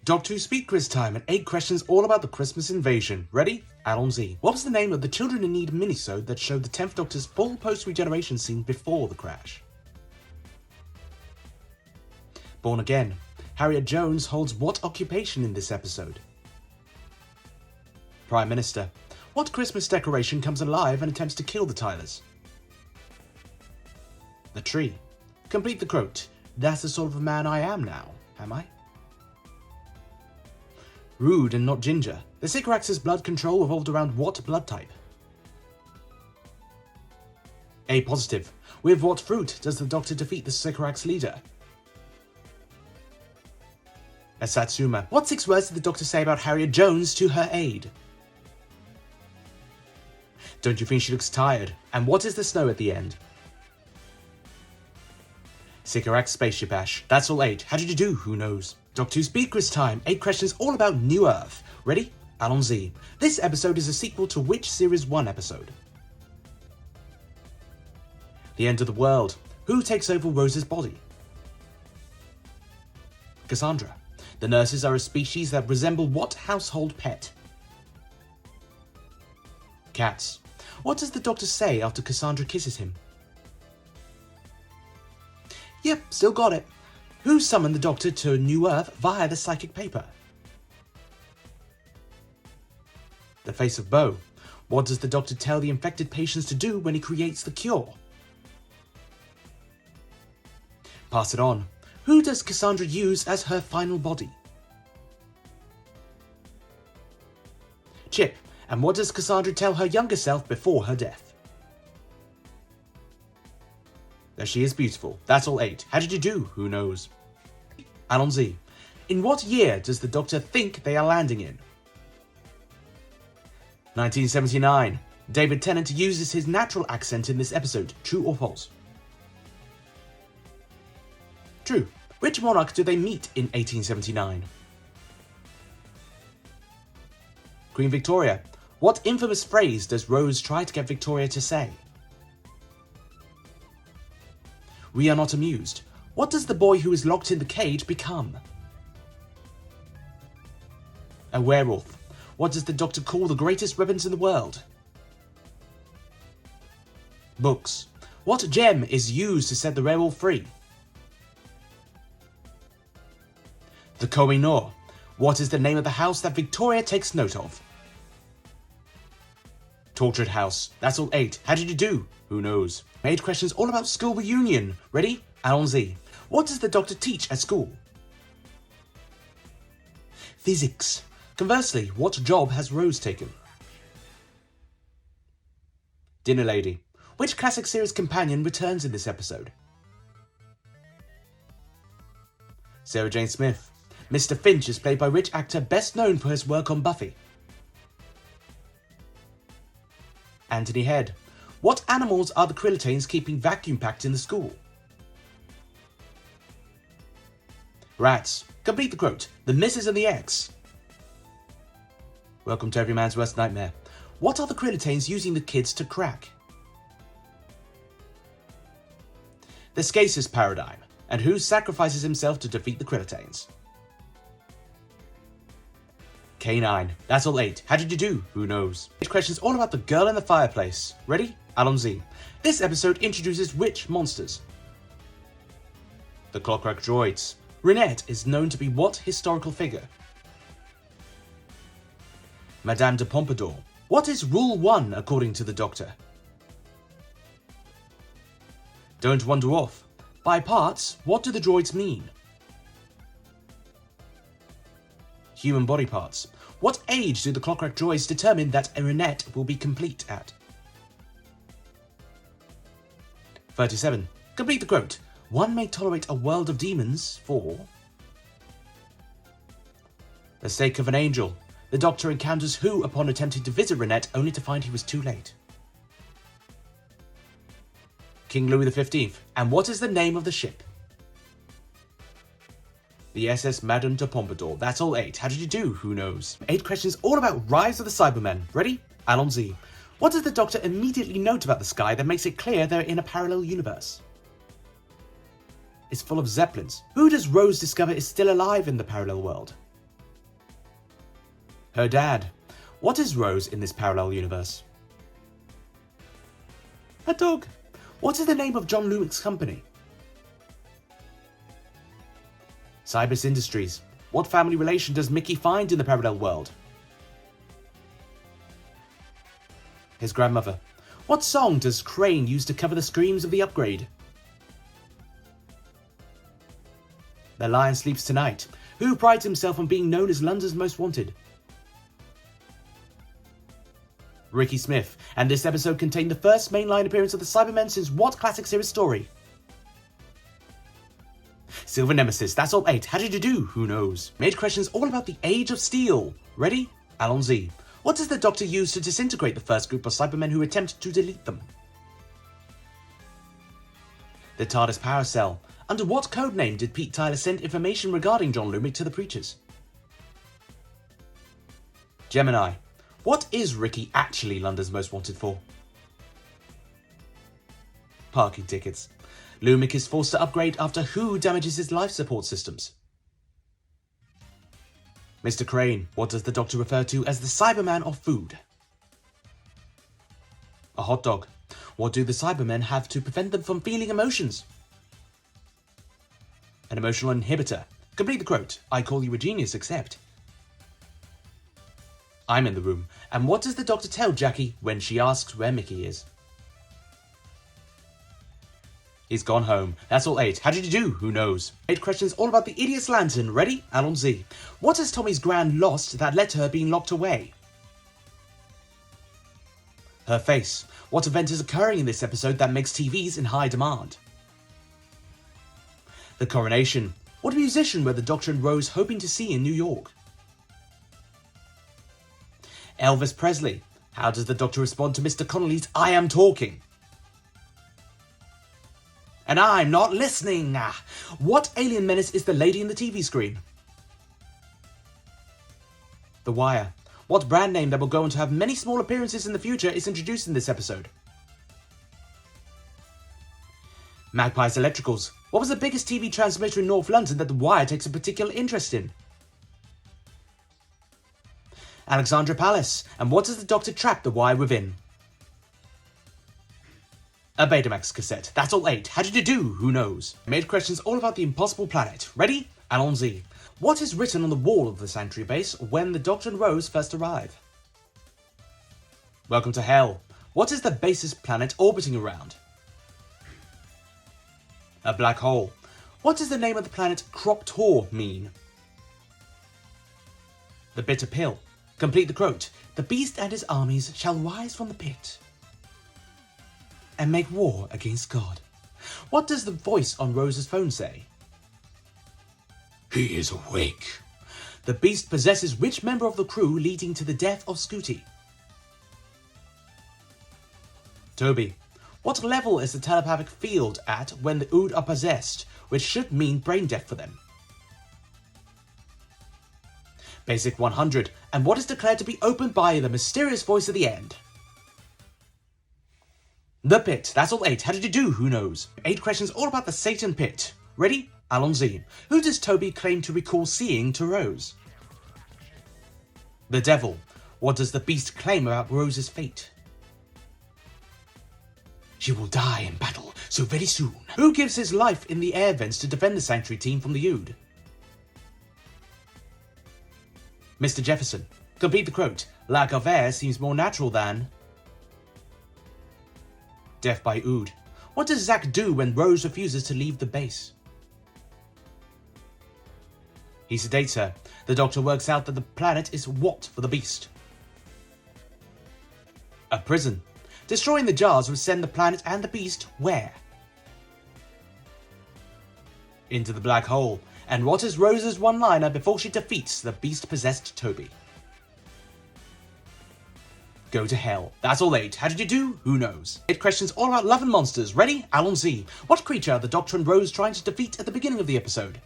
Doctor Who Speed Quiz time and 8 questions all about the Christmas invasion. Ready? Add-on Z. What was the name of the Children in Need minisode that showed the 10th Doctor's full post-regeneration scene before the crash? Born Again. Harriet Jones holds what occupation in this episode? Prime Minister. What Christmas decoration comes alive and attempts to kill the Tylers? The tree. Complete the quote. That's the sort of a man I am now, am I? Rude and not ginger. The Sycorax's blood control revolved around what blood type? A positive. With what fruit does the Doctor defeat the Sycorax leader? A Satsuma. What 6 words did the Doctor say about Harriet Jones to her aide? Don't you think she looks tired? And what is the snow at the end? Sycorax Spaceship Ash. That's all 8. How did you do? Who knows? Doctor Who Speed Quiz time. 8 questions all about New Earth. Ready? Add-on Z. This episode is a sequel to which Series 1 episode? The End of the World. Who takes over Rose's body? Cassandra. The nurses are a species that resemble what household pet? Cats. What does the Doctor say after Cassandra kisses him? Yep, still got it. Who summoned the Doctor to New Earth via the psychic paper? The Face of Bo. What does the Doctor tell the infected patients to do when he creates the cure? Pass it on. Who does Cassandra use as her final body? Chip. And what does Cassandra tell her younger self before her death? That she is beautiful. That's all 8. How did you do? Who knows? Add-on Z. In what year does the Doctor think they are landing in? 1979. David Tennant uses his natural accent in this episode. True or false? True. Which monarch do they meet in 1879? Queen Victoria. What infamous phrase does Rose try to get Victoria to say? We are not amused. What does the boy who is locked in the cage become? A werewolf. What does the Doctor call the greatest weapons in the world? Books. What gem is used to set the werewolf free? The Koh-i-Noor. What is the name of the house that Victoria takes note of? Tortured House. That's all 8. How did you do? Who knows? 8 questions all about school reunion. Ready? Add-on Z. What does the Doctor teach at school? Physics. Conversely, what job has Rose taken? Dinner Lady. Which classic series companion returns in this episode? Sarah Jane Smith. Mr. Finch is played by which actor best known for his work on Buffy? Anthony Head. What animals are the Krillitanes keeping vacuum-packed in the school? Rats. Complete the quote. The missus and the eggs. Welcome to Every Man's Worst Nightmare. What are the Krillitanes using the kids to crack? The Scasis paradigm. And who sacrifices himself to defeat the Krillitanes? K9. That's all 8. How did you do? Who knows? 8 questions all about the girl in the fireplace. Ready? Add-on Z. This episode introduces which monsters? The Clockwork Droids. Renette is known to be what historical figure? Madame de Pompadour. What is Rule 1 according to the Doctor? Don't wander off. By parts, what do the droids mean? Human body parts. What age do the Clockwork Droids determine that a Renette will be complete at? 37. Complete the quote. One may tolerate a world of demons for the sake of an angel. The Doctor encounters who upon attempting to visit Renette only to find he was too late? King Louis XV. And what is the name of the ship? The SS Madame de Pompadour. That's all 8. How did you do? Who knows? 8 questions all about Rise of the Cybermen. Ready? Add-on Z. What does the Doctor immediately note about the sky that makes it clear they're in a parallel universe? It's full of Zeppelins. Who does Rose discover is still alive in the parallel world? Her dad. What is Rose in this parallel universe? Her dog. What is the name of John Lumick's company? Cybermen Industries. What family relation does Mickey find in the parallel world? His grandmother. What song does Crane use to cover the screams of the upgrade? The Lion Sleeps Tonight. Who prides himself on being known as London's Most Wanted? Ricky Smith, and this episode contained the first mainline appearance of the Cybermen since what classic series story? Silver Nemesis, that's all 8. How did you do? Who knows? Made questions all about the Age of Steel. Ready? Alon Z. What does the Doctor use to disintegrate the first group of Cybermen who attempt to delete them? The TARDIS Power Cell. Under what code name did Pete Tyler send information regarding John Lumick to the Preachers? Gemini. What is Ricky actually London's Most Wanted for? Parking tickets. Lumick is forced to upgrade after who damages his life support systems? Mr. Crane. What does the Doctor refer to as the Cyberman of food? A hot dog. What do the Cybermen have to prevent them from feeling emotions? An emotional inhibitor. Complete the quote. I call you a genius, except... I'm in the room. And what does the Doctor tell Jackie when she asks where Mickey is? He's gone home. That's all 8. How did you do? Who knows? 8 questions all about the Idiot's Lantern. Ready? Alon Z. What has Tommy's gran lost that led to her being locked away? Her face. What event is occurring in this episode that makes TVs in high demand? The coronation. What musician were the Doctor and Rose hoping to see in New York? Elvis Presley. How does the Doctor respond to Mr. Connolly's I am talking? And I'm not listening. What alien menace is the lady in the TV screen? The Wire. What brand name that will go on to have many small appearances in the future is introduced in this episode? Magpie's Electricals. What was the biggest TV transmitter in North London that the Wire takes a particular interest in? Alexandra Palace. And what does the Doctor trap the Wire within? A Betamax cassette. That's all 8. How did you do? Who knows? I made questions all about the impossible planet. Ready? Alon Z. What is written on the wall of the Sanctuary base when the Doctor and Rose first arrive? Welcome to Hell. What is the base's planet orbiting around? A black hole. What does the name of the planet Crop-Tor mean? The Bitter Pill. Complete the quote. The beast and his armies shall rise from the pit and make war against God. What does the voice on Rose's phone say? He is awake. The beast possesses which member of the crew, leading to the death of Scooty? Toby. What level is the telepathic field at when the Ood are possessed, which should mean brain death for them? Basic 100. And what is declared to be opened by the mysterious voice at the end? The Pit. That's all 8. How did you do? Who knows? 8 questions all about the Satan Pit. Ready? Alon Z. Who does Toby claim to recall seeing to Rose? The Devil. What does the Beast claim about Rose's fate? She will die in battle so very soon. Who gives his life in the air vents to defend the Sanctuary team from the Ood? Mr. Jefferson. Complete the quote. Lack of air seems more natural than... Death by Ood. What does Zack do when Rose refuses to leave the base? He sedates her. The Doctor works out that the planet is what for the Beast? A prison. Destroying the jars would send the planet and the Beast where? Into the black hole. And what is Rose's one-liner before she defeats the Beast-possessed Toby? Go to hell. That's all 8. How did you do? Who knows? 8 questions all about love and monsters. Ready? Alon Z. What creature are the Doctor and Rose trying to defeat at the beginning of the episode?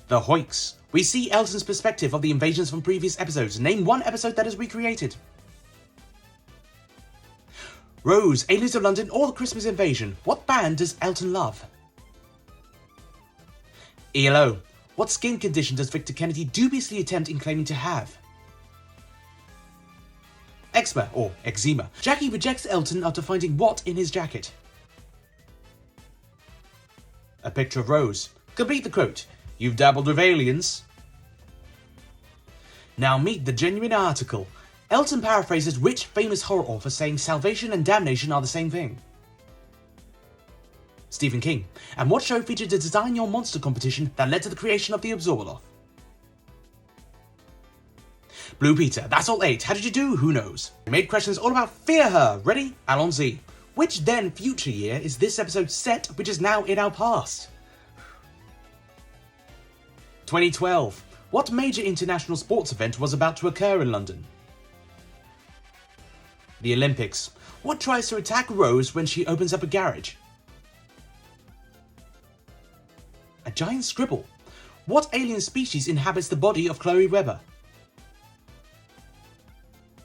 The Hoiks. We see Elton's perspective of the invasions from previous episodes. Name one episode that is recreated. Rose, Aliens of London, or the Christmas Invasion. What band does Elton love? ELO. What skin condition does Victor Kennedy dubiously attempt in claiming to have? Eczema or eczema. Jackie rejects Elton after finding what in his jacket? A picture of Rose. Complete the quote. You've dabbled with aliens. Now meet the genuine article. Elton paraphrases which famous horror author saying salvation and damnation are the same thing? Stephen King. And what show featured a Design Your Monster competition that led to the creation of the Absorbaloff? Blue Peter. That's all 8. How did you do? Who knows? We made questions all about Fear Her. Ready? Alon Z. Which then future year is this episode set, which is now in our past? 2012. What major international sports event was about to occur in London? The Olympics. What tries to attack Rose when she opens up a garage? A giant scribble. What alien species inhabits the body of Chloe Webber?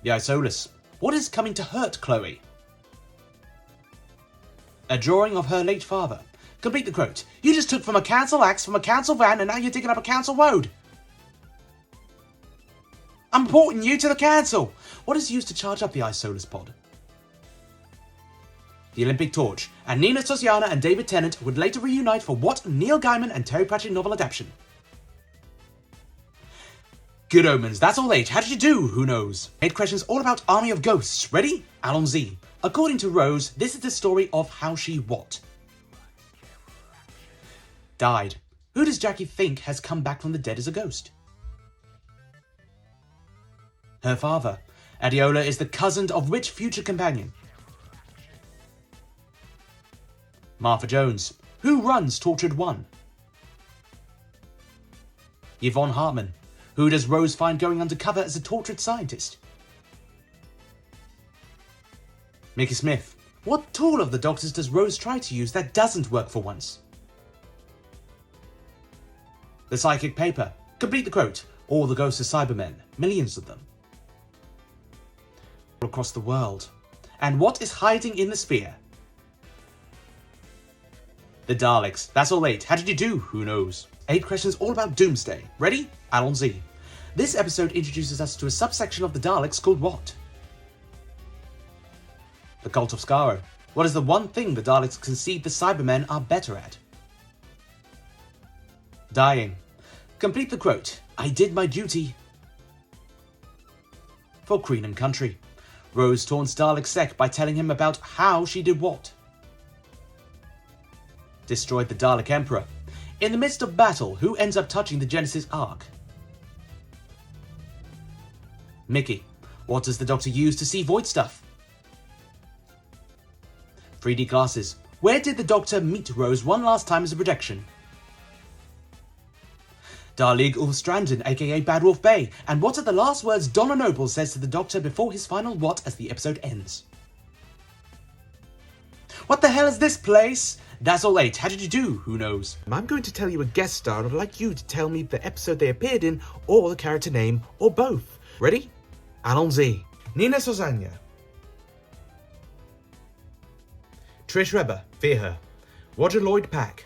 The Isolus. What is coming to hurt Chloe? A drawing of her late father. Complete the quote. You just took from a council axe from a council van and now you're digging up a council road. I'm reporting you to the council. What is used to charge up the Isolus pod? The Olympic torch. And Nina Sosiana and David Tennant would later reunite for what Neil Gaiman and Terry Pratchett novel adaptation? Good Omens. That's all 8. How did you do? Who knows? 8 questions all about Army of Ghosts. Ready? Alon Z. According to Rose, this is the story of how she what? Died. Who does Jackie think has come back from the dead as a ghost? Her father. Adiola is the cousin of which future companion? Martha Jones. Who runs Tortured One? Yvonne Hartman. Who does Rose find going undercover as a tortured scientist? Mickey Smith. What tool of the Doctor's does Rose try to use that doesn't work for once? The psychic paper. Complete the quote. All the ghosts of Cybermen. Millions of them. All across the world. And what is hiding in the sphere? The Daleks. That's all 8. How did you do? Who knows? 8 questions all about Doomsday. Ready? Alon Z. This episode introduces us to a subsection of the Daleks called what? The Cult of Skaro. What is the one thing the Daleks concede the Cybermen are better at? Dying. Complete the quote. I did my duty. For Queen and Country. Rose taunts Dalek Sec by telling him about how she did what? Destroyed the Dalek Emperor. In the midst of battle, who ends up touching the Genesis Ark? Mickey. What does the Doctor use to see void stuff? 3D glasses. Where did the Doctor meet Rose one last time as a projection? Darlig Ulfstranden, aka Bad Wolf Bay. And what are the last words Donna Noble says to the Doctor before his final what as the episode ends? What the hell is this place? That's all 8. How did you do? Who knows? I'm going to tell you a guest star and I'd like you to tell me the episode they appeared in or the character name or both. Ready? Alon Z. Nina Sosanya. Trish Reber, Fear Her. Roger Lloyd Pack.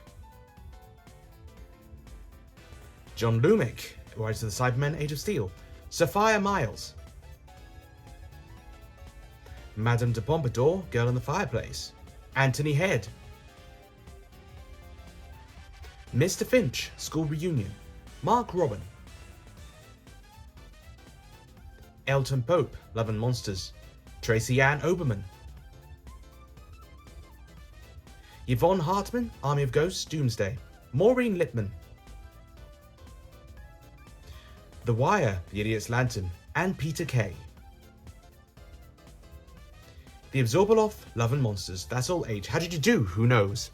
John Lumick, writes of the Cybermen Age of Steel. Sophia Miles. Madame de Pompadour, Girl in the Fireplace. Anthony Head. Mr. Finch, School Reunion. Mark Robin. Elton Pope, Love and Monsters. Tracy Ann Oberman. Yvonne Hartman, Army of Ghosts, Doomsday. Maureen Lipman. The Wire, The Idiot's Lantern, and Peter Kay. The Absorbaloff, Love and Monsters. That's all 8. How did you do? Who knows?